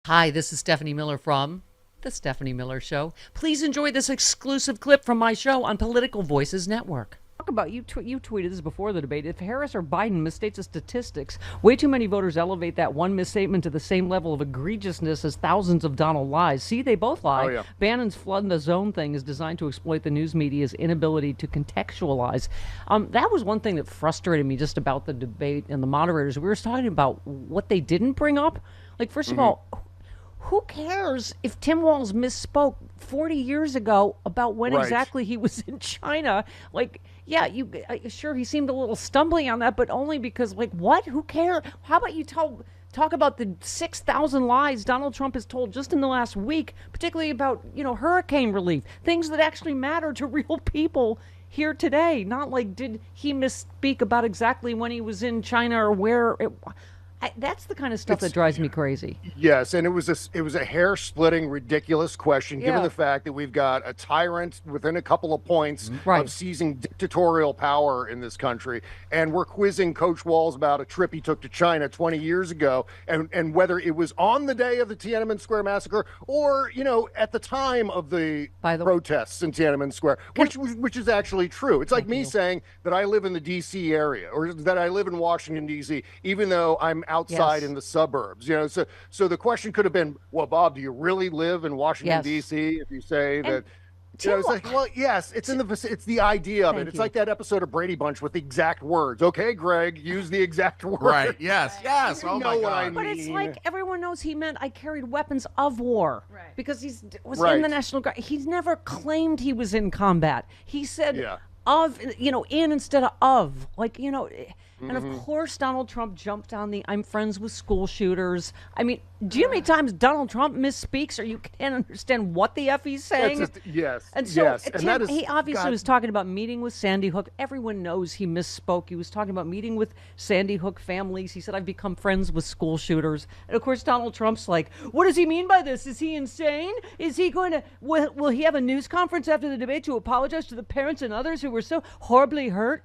Hi, this is Stephanie Miller from The Stephanie Miller Show. Please enjoy this exclusive clip from my show on Political Voices Network. Talk about you tweeted this before the debate. If Harris or Biden misstates the statistics, way too many voters elevate that one misstatement to the same level of egregiousness as thousands of Donald lies. See, they both lie. Oh, yeah. Bannon's flood in the zone thing is designed to exploit the news media's inability to contextualize. That was one thing that frustrated me just about the debate and the moderators. We were talking about what they didn't bring up. Like, first of all, who cares if Tim Walz misspoke 40 years ago about when exactly he was in China? Like, yeah, sure, he seemed a little stumbling on that, but only because, like, what? Who cares? How about you talk about the 6,000 lies Donald Trump has told just in the last week, particularly about, hurricane relief, things that actually matter to real people here today. Not like, did he misspeak about exactly when he was in China or where that's the kind of stuff that drives me crazy. Yes, and it was a hair-splitting, ridiculous question, given the fact that we've got a tyrant within a couple of points of seizing dictatorial power in this country, and we're quizzing Coach Walz about a trip he took to China 20 years ago, and whether it was on the day of the Tiananmen Square massacre or at the time of the protests in Tiananmen Square, which is actually true. It's like me saying that I live in the D.C. area or that I live in Washington D.C. even though I'm outside in the suburbs, so the question could have been, well, Bob, do you really live in Washington D.C.? If you say that, it's like, well, yes, it's it's the idea of it. It's like that episode of Brady Bunch with the exact words. Okay, Greg, use the exact words. Right? Yes. Oh my God! But it's like everyone knows he meant I carried weapons of war, because he was in the National Guard. He's never claimed he was in combat. He said of, in instead of, like, and of course Donald Trump jumped on the I'm friends with school shooters. I mean, do you know how many times Donald Trump misspeaks or you can't understand what the F he's saying? And so Tim, he obviously was talking about meeting with Sandy Hook. Everyone knows he misspoke. He was talking about meeting with Sandy Hook families. He said, I've become friends with school shooters. And of course Donald Trump's like, what does he mean by this? Is he insane? Is he going to, will he have a news conference after the debate to apologize to the parents and others who were so horribly hurt?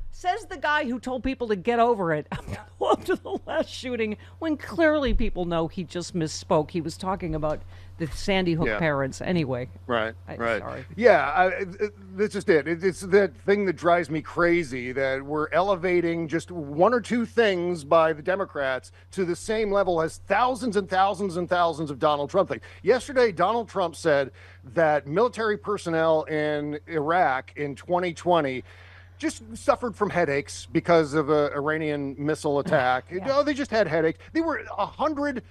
Says the guy who told people to get over it after the last shooting, when clearly people know he just misspoke. He was talking about the Sandy Hook parents anyway. Right. Sorry. Yeah, that's just it. It's that thing that drives me crazy, that we're elevating just one or two things by the Democrats to the same level as thousands and thousands and thousands of Donald Trump things. Yesterday, Donald Trump said that military personnel in Iraq in 2020 just suffered from headaches because of an Iranian missile attack. They just had headaches. They were 100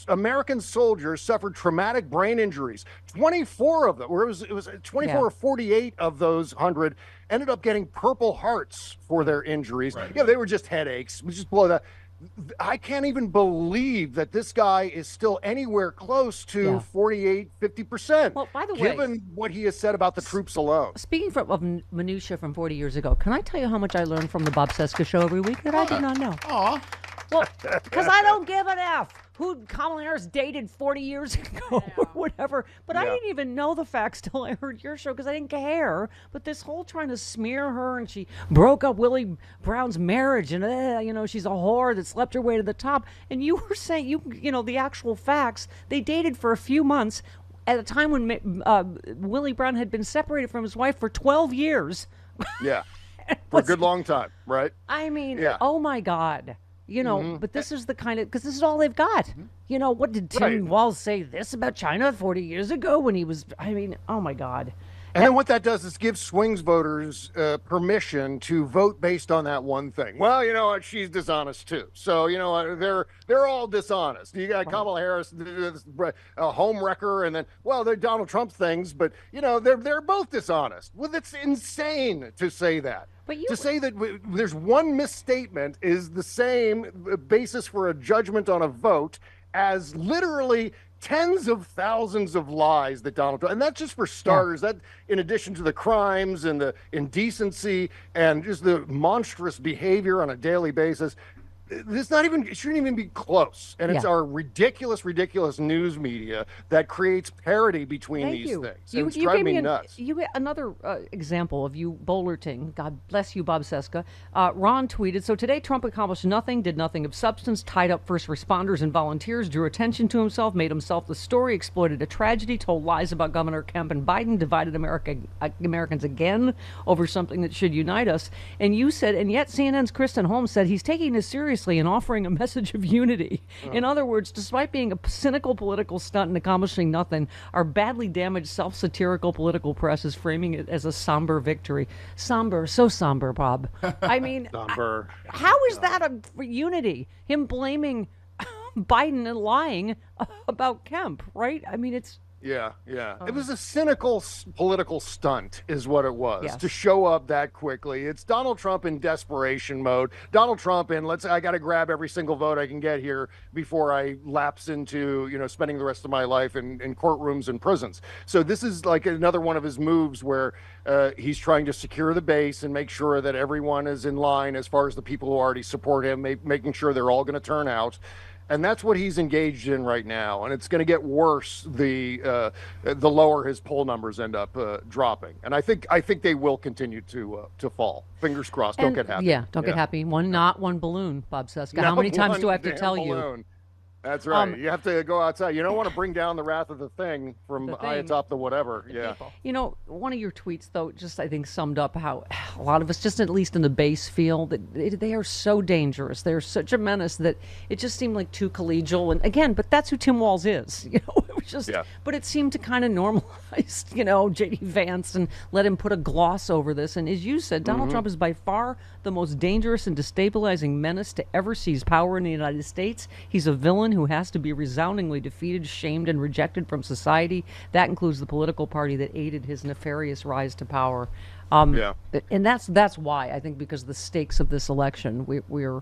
American soldiers suffered traumatic brain injuries. 24 of them, or it was 24 or 48 of those 100 ended up getting Purple Hearts for their injuries. They were just headaches. We just blow that. I can't even believe that this guy is still anywhere close to 48, 50%. Well, by the way, given what he has said about the troops alone. Speaking of minutia from 40 years ago, can I tell you how much I learned from the Bob Cesca show every week that I did not know? Well, because I don't give an F who Kamala Harris dated 40 years ago or whatever. But I didn't even know the facts till I heard your show because I didn't care. But this whole trying to smear her and she broke up Willie Brown's marriage and, she's a whore that slept her way to the top. And you were saying, the actual facts, they dated for a few months at a time when Willie Brown had been separated from his wife for 12 years. Yeah, for a good long time, right? I mean, oh my God. But this is the kind of, because this is all they've got. What did Tim Walz say this about China 40 years ago when he was, oh my God. And then what that does is give swings voters permission to vote based on that one thing. Well, you know what? She's dishonest too. So, they're all dishonest. You got Kamala Harris, a home wrecker, and then, they're Donald Trump things, but, they're both dishonest. Well, that's insane to say that. To say that there's one misstatement is the same basis for a judgment on a vote as literally tens of thousands of lies that Donald Trump, and that's just for starters, that in addition to the crimes and the indecency and just the monstrous behavior on a daily basis, This it shouldn't even be close. And it's our ridiculous news media that creates parity between these things. It's driving me nuts. Another example of you bulleting. God bless you, Bob Cesca. Ron tweeted, so today Trump accomplished nothing, did nothing of substance, tied up first responders and volunteers, drew attention to himself, made himself the story, exploited a tragedy, told lies about Governor Kemp and Biden, divided Americans again over something that should unite us. And you said, and yet CNN's Kristen Holmes said he's taking this seriously and offering a message of unity. In other words, despite being a cynical political stunt and accomplishing nothing, our badly damaged self-satirical political press is framing it as a somber victory. Somber, so somber, Bob. I mean, somber. How is that a unity? Him blaming Biden and lying about Kemp, right? I mean, it's... Yeah. It was a cynical political stunt is what it was, to show up that quickly. It's Donald Trump in desperation mode. Donald Trump in, I got to grab every single vote I can get here before I lapse into, spending the rest of my life in courtrooms and prisons. So this is like another one of his moves where he's trying to secure the base and make sure that everyone is in line as far as the people who already support him, making sure they're all going to turn out. And that's what he's engaged in right now, and it's going to get worse the lower his poll numbers end up dropping. And I think they will continue to fall. Fingers crossed. Don't get happy. Yeah, don't get happy. One balloon, Bob Cesca. How many times do I have to tell you? That's right. You have to go outside. You don't want to bring down the wrath of the thing from high atop the whatever. One of your tweets, though, just I think summed up how a lot of us, just at least in the base, feel that they are so dangerous. They're such a menace that it just seemed like too collegial. And again, but that's who Tim Walz is. It was just. Yeah. But it seemed to kind of normalize, J.D. Vance and let him put a gloss over this. And as you said, Donald Trump is by far the most dangerous and destabilizing menace to ever seize power in the United States. He's a villain who has to be resoundingly defeated, shamed, and rejected from society. That includes the political party that aided his nefarious rise to power. And that's why, I think, because the stakes of this election, we're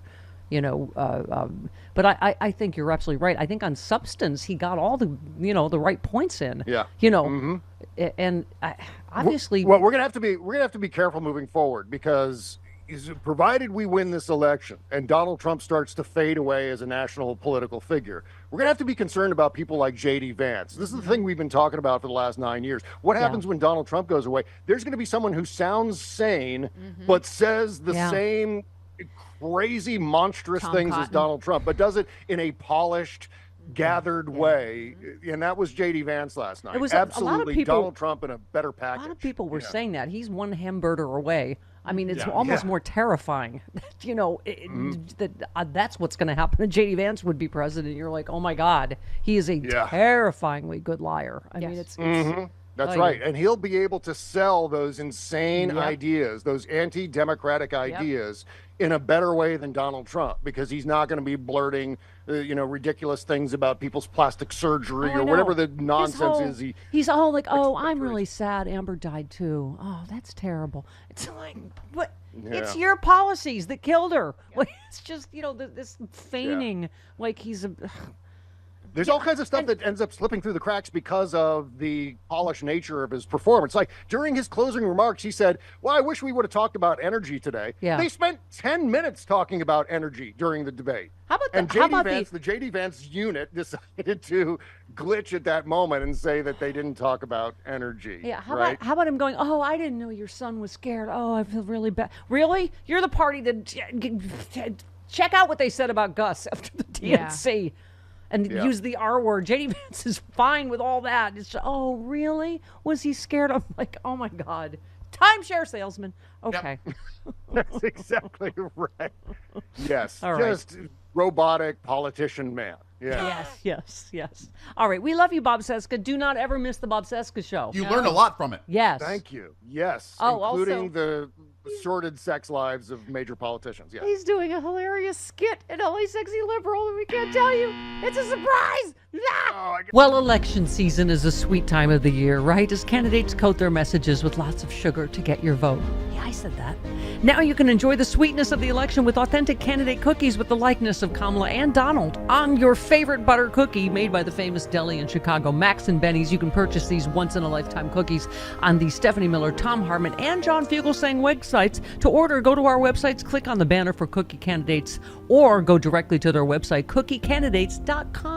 but I think you're absolutely right. I think on substance, he got all the, the right points in. Yeah. And obviously... Well, we're going to have to be careful moving forward because... provided we win this election and Donald Trump starts to fade away as a national political figure, we're going to have to be concerned about people like J.D. Vance. This is the thing we've been talking about for the last 9 years. What happens when Donald Trump goes away? There's going to be someone who sounds sane, but says the same crazy, monstrous things as Donald Trump, but does it in a polished, gathered way, and that was J.D. Vance last night. It was absolutely a lot of people, Donald Trump in a better package. A lot of people were saying that he's one hamburger away. I mean, it's almost more terrifying, that's what's going to happen. And J.D. Vance would be president. You're like, oh my God, he is a terrifyingly good liar. I mean, it's that's right. And he'll be able to sell those insane ideas, those anti-democratic ideas in a better way than Donald Trump, because he's not going to be blurting, ridiculous things about people's plastic surgery or whatever the nonsense is. He's all like, oh, I'm really sad. Amber died too. Oh, that's terrible. It's like, what? It's your policies that killed her. Like, it's just, this feigning like he's a... There's all kinds of stuff that ends up slipping through the cracks because of the polished nature of his performance. Like during his closing remarks, he said, well, I wish we would have talked about energy today. Yeah. They spent 10 minutes talking about energy during the debate. The J.D. Vance unit decided to glitch at that moment and say that they didn't talk about energy. Yeah. How about him going, oh, I didn't know your son was scared. Oh, I feel really bad. Really? You're the party that check out what they said about Gus after the DNC. Yeah. And use the R word. J.D. Vance is fine with all that. It's just, oh, really? Was he scared? I'm like, oh, my God. Timeshare salesman. Okay. Yep. That's exactly right. Yes. All right. Just robotic politician man. Yeah. Yes. All right. We love you, Bob Cesca. Do not ever miss the Bob Cesca show. You learn a lot from it. Yes. Thank you. Yes. Including the sordid sex lives of major politicians. Yeah. He's doing a hilarious skit in LA Sexy Liberal, and we can't tell you. It's a surprise. Well, election season is a sweet time of the year, right? As candidates coat their messages with lots of sugar to get your vote. Yeah, I said that. Now you can enjoy the sweetness of the election with authentic candidate cookies with the likeness of Kamala and Donald on your favorite butter cookie made by the famous deli in Chicago, Max and Benny's. You can purchase these once-in-a-lifetime cookies on the Stephanie Miller, Thom Hartmann, and John Fugelsang websites. websites. To order, go to our websites, click on the banner for cookie candidates, or go directly to their website, cookiecandidates.com.